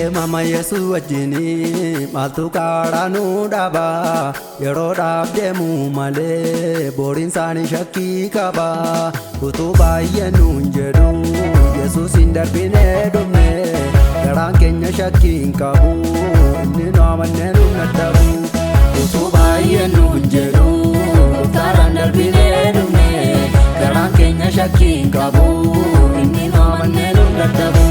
Deemama Yesu wajjini maaltu kaadhaa nu dhaaba yeroodhaaf deemu malee booriin isaanii shakkii qaba utuu baay'ee nuun jedhu Yesuus hin darbinee dhumne garaan keenya shakkii hin qabu inni nu amannee nu nadhabu utuu baay'ee nuun jedhu karaan darbinee dhumne garaan keenya shakkii hin qabu inni nu amannee nu nadhabu.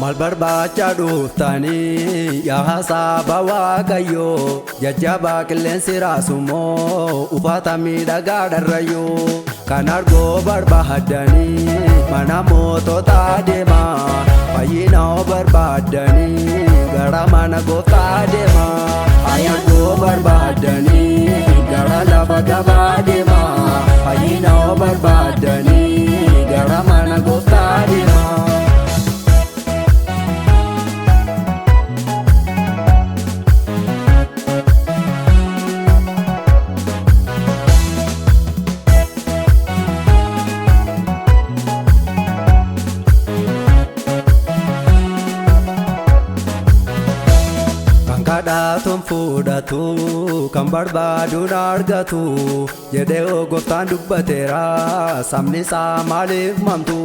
Maal barbaacha dhuftanii yaa saba Waaqayyoo jajjabaa qilleensi raasumoo uffata miidhagaa dharrayyoo kan argoo barbaadanii mana moototaa deemaa fayyina barbaadanii gara mana gooftaa deemaa argoo barbaadanii gara lafa gabaa deemaa fayyina barbaadanii gara mana gooftaa deemaa. Kadhaatuun fudhatu kan barbaaduun argatu jedhee gooftaan dubbateera sabni isaa maaliif mamtu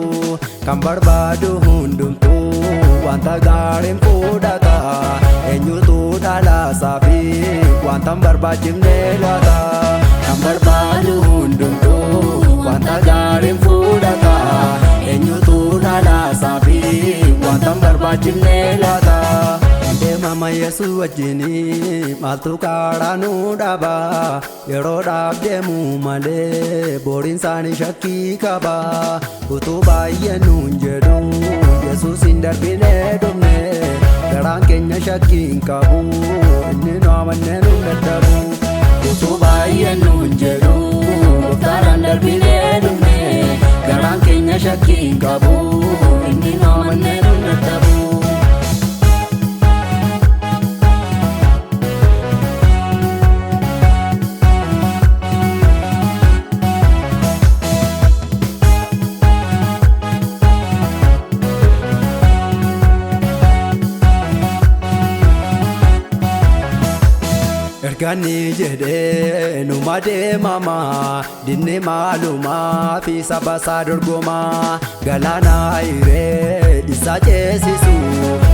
kan barbaadu hundumtu wanta gaariin fudhata eenyutu dhalaasaa fi wanta hin barbaachifne laata kan barbaadu hundumtu wanta gaariin fudhata eenyutu dhalaasaa fi wanta hin barbaachifne laata. Deemama Yesu wajjini maaltu kaadhaa nu dhaaba yeroodhaaf deemu malee booriin isaanii shakkii qaba utuu baay'ee nuun jedhu Yesuus hin darbinee dhumne garaan keenya shakkii hin qabu inni nu amannee nu dadhabu utuu baay'ee nuun jedhu gooftaan darbinee dhumne garaan keenya shakkii hin qabu inni nu amannee nu dadhabu. Ergani jedhee numa deemama dinni maalumaa fi saba isaa dorgoma galaana hiree isa ceesisu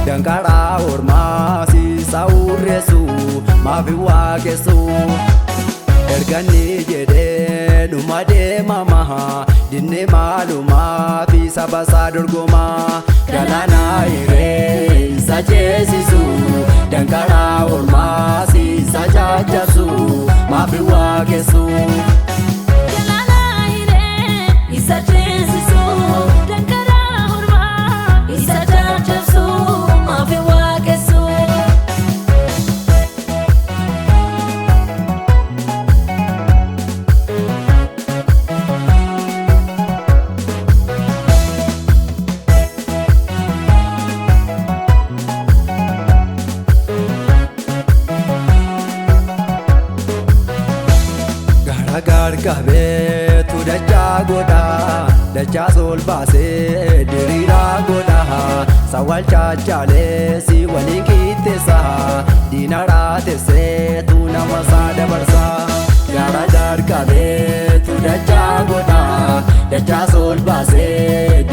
danqaraa ormaa isa urreessu maafi waaqessu. Ergani jedhee numa deemama dinni maalumaa fi saba isaa dorgoma galaana hiree isa ceesisu danqaraa ormaa isa jajjabeessu maafi waaqessu. Galaana hiree isa ceesisu danqaraa ormaa isa jajjabeessu maafi waaqessu. Gargabee tu dachaa godha dachaa sol baasee diriiraa godha sawwal chaachaalee si waliin qixxeessa diina raatessee tu nama isaa dabarsa. Gargabee tu dachaa godha dachaa sol baasee